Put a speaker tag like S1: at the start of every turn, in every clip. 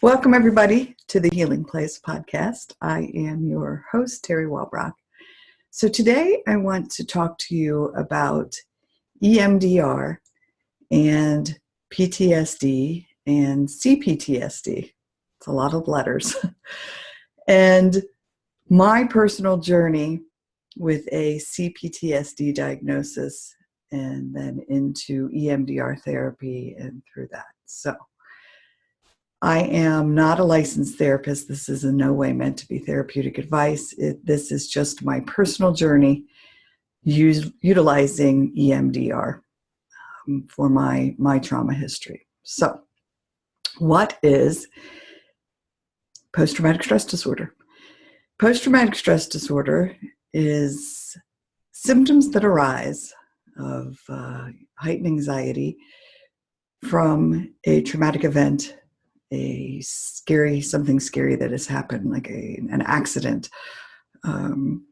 S1: Welcome, everybody, to the Healing Place podcast. I am your host, Teri Wellbrock. So today I want to talk to you about EMDR and PTSD and C-PTSD. It's a lot of letters. And my personal journey with a C-PTSD diagnosis and then into EMDR therapy and through that. So I am not a licensed therapist. This is in no way meant to be therapeutic advice. This is just my personal journey utilizing EMDR for my trauma history. So, what is post-traumatic stress disorder? Post-traumatic stress disorder is symptoms that arise of heightened anxiety from a traumatic event, something scary that has happened, like an accident, and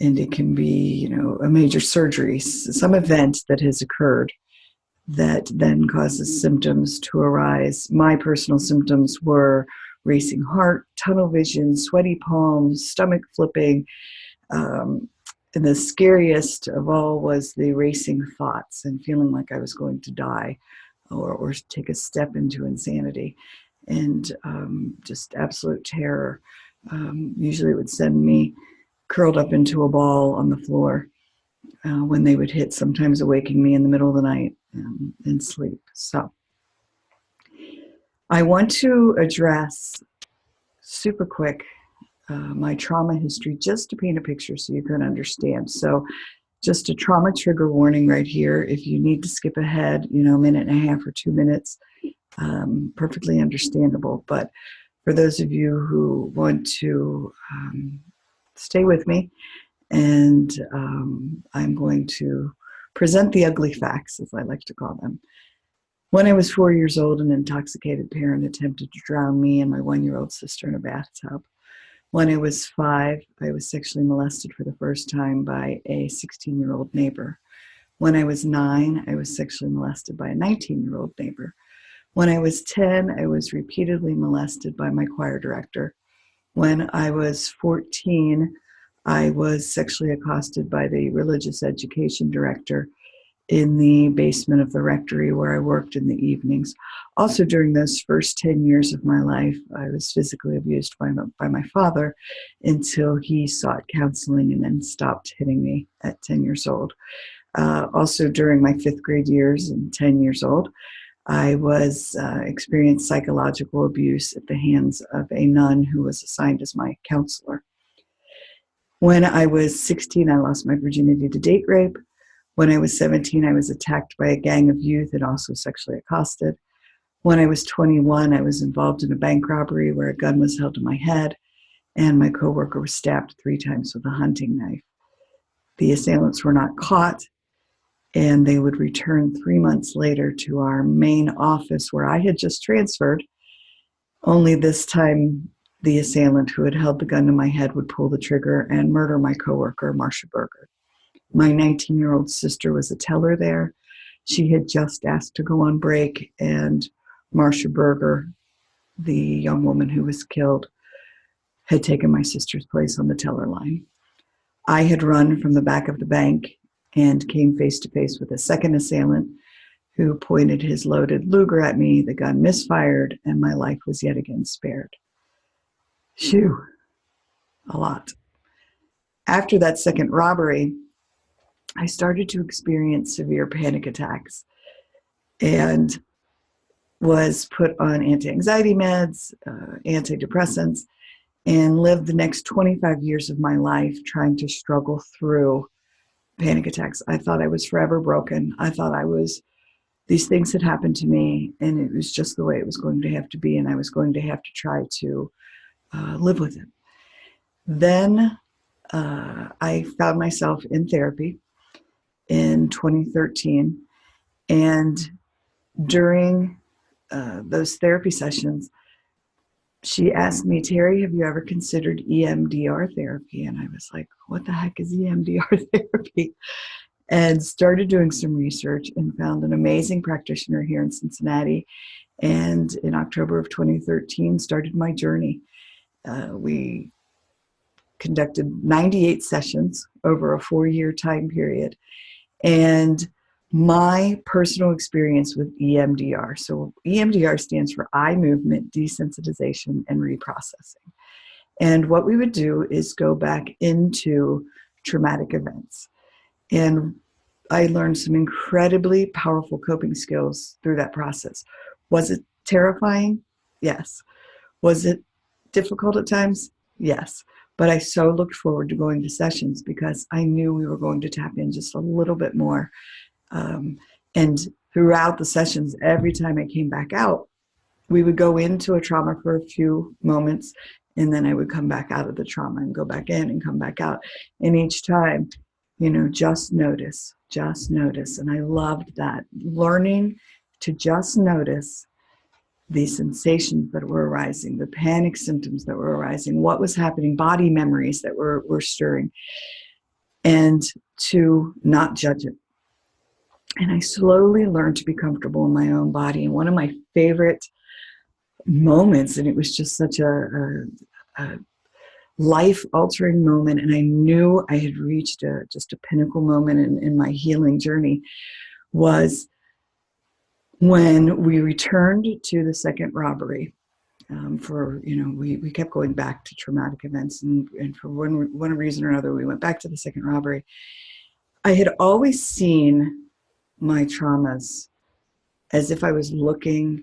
S1: it can be, a major surgery, some event that has occurred that then causes symptoms to arise. My personal symptoms were racing heart, tunnel vision, sweaty palms, stomach flipping, and the scariest of all was the racing thoughts and feeling like I was going to die or take a step into insanity. And just absolute terror. Usually it would send me curled up into a ball on the floor when they would hit, sometimes awaking me in the middle of the night in sleep. So I want to address super quick my trauma history just to paint a picture so you can understand. So just a trauma trigger warning right here. If you need to skip ahead, a minute and a half or 2 minutes, perfectly understandable. But for those of you who want to stay with me, and I'm going to present the ugly facts, as I like to call them. When I was 4 years old, an intoxicated parent attempted to drown me and my 1-year-old sister in a bathtub. When I was 5, I was sexually molested for the first time by a 16-year-old neighbor. When I was 9, I was sexually molested by a 19-year-old neighbor. When I was 10, I was repeatedly molested by my choir director. When I was 14, I was sexually accosted by the religious education director in the basement of the rectory where I worked in the evenings. Also, during those first 10 years of my life, I was physically abused by my father until he sought counseling and then stopped hitting me at 10 years old. Also, during my 5th grade years and 10 years old, I experienced psychological abuse at the hands of a nun who was assigned as my counselor. When I was 16, I lost my virginity to date rape. When I was 17, I was attacked by a gang of youth and also sexually accosted. When I was 21, I was involved in a bank robbery where a gun was held to my head and my coworker was stabbed 3 times with a hunting knife. The assailants were not caught, and they would return 3 months later to our main office where I had just transferred. Only this time, the assailant who had held the gun to my head would pull the trigger and murder my coworker, Marcia Berger. My 19-year-old sister was a teller there. She had just asked to go on break, and Marcia Berger, the young woman who was killed, had taken my sister's place on the teller line. I had run from the back of the bank and came face to face with a second assailant who pointed his loaded Luger at me. The gun misfired, and my life was yet again spared. Phew, a lot. After that second robbery, I started to experience severe panic attacks and was put on anti-anxiety meds, antidepressants, and lived the next 25 years of my life trying to struggle through panic attacks. I thought I was forever broken. I thought these things had happened to me, and it was just the way it was going to have to be, and I was going to have to try to live with it. Then I found myself in therapy in 2013, and during those therapy sessions, she asked me, "Teri, have you ever considered EMDR therapy?" And I was like, what the heck is EMDR therapy? And started doing some research and found an amazing practitioner here in Cincinnati. And in October of 2013, started my journey. We conducted 98 sessions over a 4-year time period. And my personal experience with EMDR. So EMDR stands for eye movement desensitization and reprocessing. And what we would do is go back into traumatic events. And I learned some incredibly powerful coping skills through that process. Was it terrifying? Yes. Was it difficult at times? Yes. But I so looked forward to going to sessions because I knew we were going to tap in just a little bit more. And throughout the sessions, every time I came back out, we would go into a trauma for a few moments, and then I would come back out of the trauma and go back in and come back out. And each time, just notice. And I loved that, learning to just notice the sensations that were arising, the panic symptoms that were arising, what was happening, body memories that were stirring, and to not judge it. And I slowly learned to be comfortable in my own body. And one of my favorite moments, and it was just such a life-altering moment, and I knew I had reached just a pinnacle moment in my healing journey, was when we returned to the second robbery. We kept going back to traumatic events, and for one reason or another, we went back to the second robbery. I had always seen my traumas as if I was looking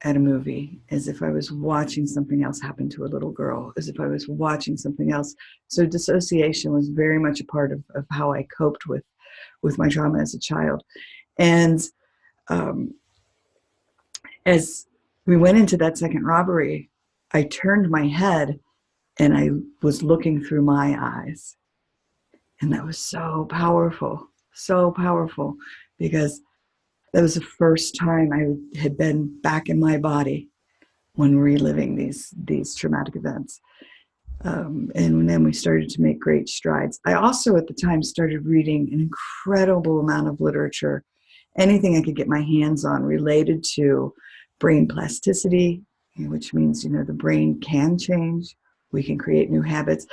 S1: at a movie, as if I was watching something else happen to a little girl, as if I was watching something else. So dissociation was very much a part of how I coped with my trauma as a child. And as we went into that second robbery, I turned my head and I was looking through my eyes. And that was so powerful, because that was the first time I had been back in my body when reliving these traumatic events. And then we started to make great strides. I also, at the time, started reading an incredible amount of literature, anything I could get my hands on related to brain plasticity, which means, the brain can change. We can create new habits,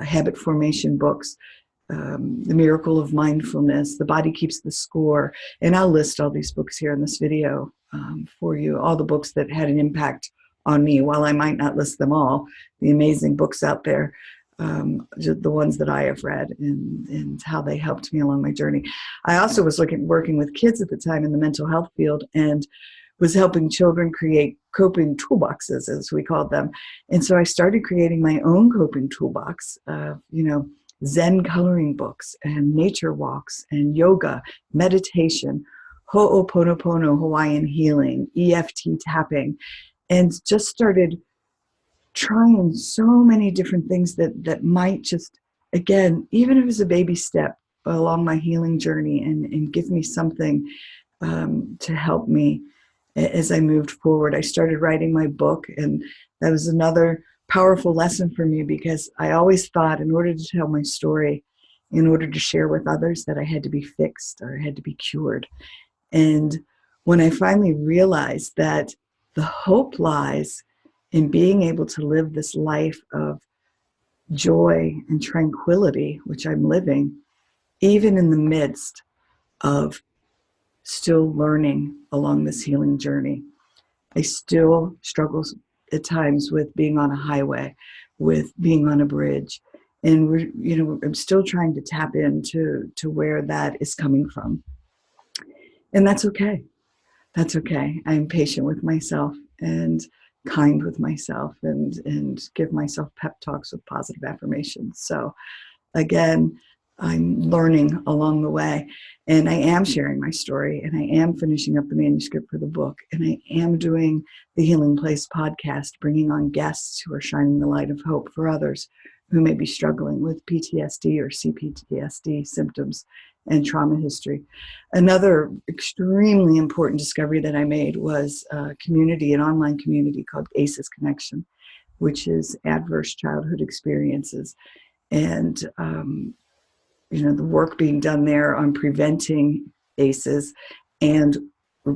S1: habit formation books, The Miracle of Mindfulness, The Body Keeps the Score. And I'll list all these books here in this video for you, all the books that had an impact on me. While I might not list them all, the amazing books out there, the ones that I have read and how they helped me along my journey. I also was working with kids at the time in the mental health field, and was helping children create coping toolboxes, as we called them. And so I started creating my own coping toolbox, Zen coloring books and nature walks and yoga, meditation, Ho'oponopono, Hawaiian healing, EFT tapping, and just started trying so many different things that might just, again, even if it was a baby step along my healing journey, and give me something to help me as I moved forward. I started writing my book, and that was another powerful lesson for me, because I always thought, in order to tell my story, in order to share with others, that I had to be fixed or I had to be cured. And when I finally realized that the hope lies in being able to live this life of joy and tranquility, which I'm living, even in the midst of still learning along this healing journey. I still struggle at times with being on a highway, with being on a bridge. And I'm still trying to tap into where that is coming from. And that's okay. That's okay. I'm patient with myself and kind with myself, and give myself pep talks with positive affirmations. So again, I'm learning along the way, and I am sharing my story, and I am finishing up the manuscript for the book, and I am doing the Healing Place podcast, bringing on guests who are shining the light of hope for others who may be struggling with PTSD or C-PTSD symptoms and trauma history. Another extremely important discovery that I made was an online community called ACEs Connection, which is Adverse Childhood Experiences. And the work being done there on preventing ACEs and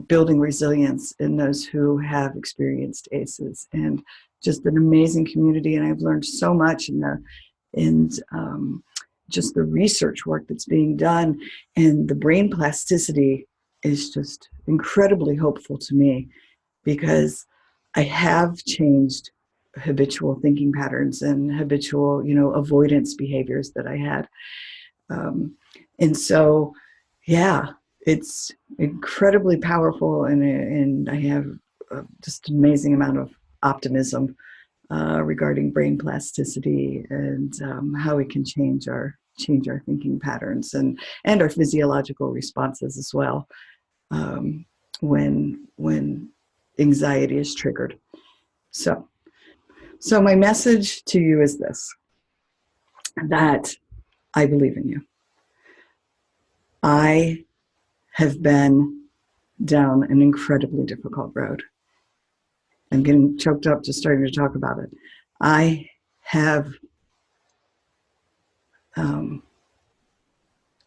S1: building resilience in those who have experienced ACEs, and just an amazing community. And I've learned so much in just the research work that's being done, and the brain plasticity is just incredibly hopeful to me, because I have changed habitual thinking patterns and habitual, avoidance behaviors that I had. And so, yeah, it's incredibly powerful, and I have just an amazing amount of optimism regarding brain plasticity, and how we can change our thinking patterns and our physiological responses as well, when anxiety is triggered. So my message to you is this: that I believe in you. I have been down an incredibly difficult road. I'm getting choked up just starting to talk about it. I have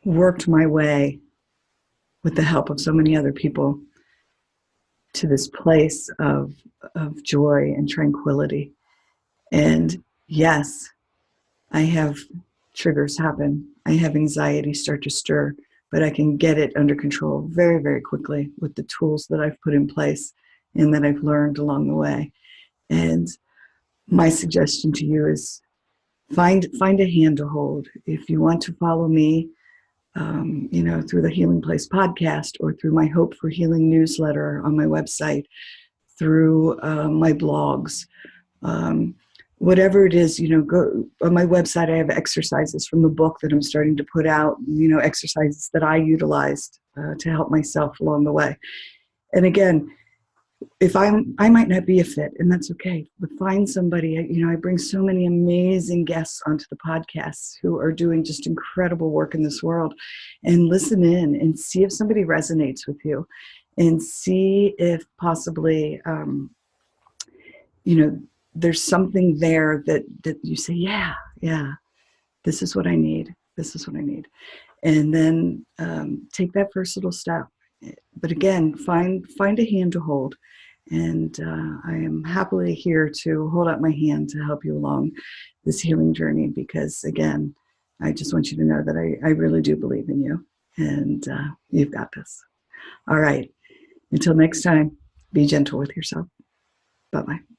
S1: worked my way, with the help of so many other people, to this place of joy and tranquility. And yes, I have triggers happen. I have anxiety start to stir, but I can get it under control very, very quickly with the tools that I've put in place and that I've learned along the way. And my suggestion to you is find a hand to hold. If you want to follow me, through the Healing Place podcast, or through my Hope for Healing newsletter on my website, through my blogs, whatever it is, go on my website. I have exercises from the book that I'm starting to put out, exercises that I utilized to help myself along the way. And again, if I might not be a fit, and that's okay, but find somebody. I bring so many amazing guests onto the podcasts who are doing just incredible work in this world, and listen in and see if somebody resonates with you, and see if possibly, there's something there that you say, yeah, this is what I need. This is what I need. And then take that first little step. But again, find a hand to hold. And I am happily here to hold out my hand to help you along this healing journey, because again, I just want you to know that I really do believe in you, and you've got this. All right. Until next time, be gentle with yourself. Bye-bye.